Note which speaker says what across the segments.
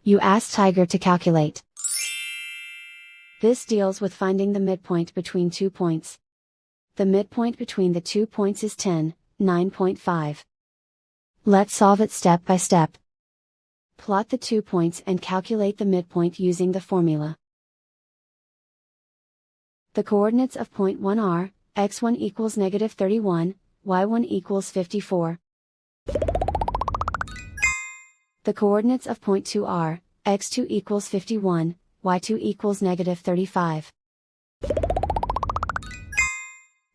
Speaker 1: You ask Tiger to calculate. This deals with finding the midpoint between 2 points. The midpoint between the 2 points is 10, 9.5. Let's solve it step by step. Plot the 2 points and calculate the midpoint using the formula. The coordinates of point 1 are, x1 equals negative 31, y1 equals 54. The coordinates of point 2 are, x2 equals 51, y2 equals negative 35.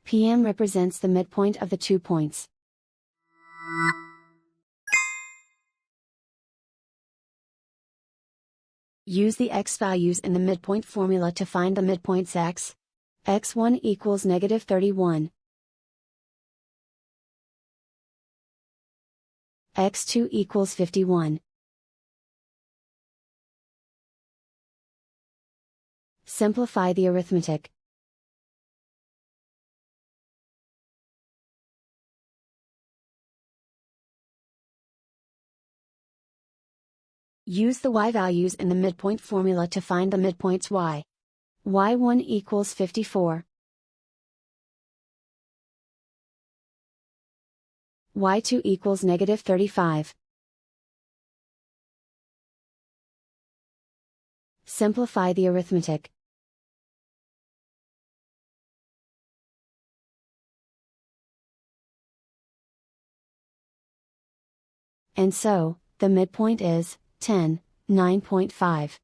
Speaker 1: PM represents the midpoint of the 2 points. Use the x values in the midpoint formula to find the midpoints x. x1 equals negative 31. x2 equals 51. Simplify the arithmetic. Use the y values in the midpoint formula to find the midpoints y. y1 equals 54. y2 equals negative 35. Simplify the arithmetic. And so, the midpoint is 10, 9.5.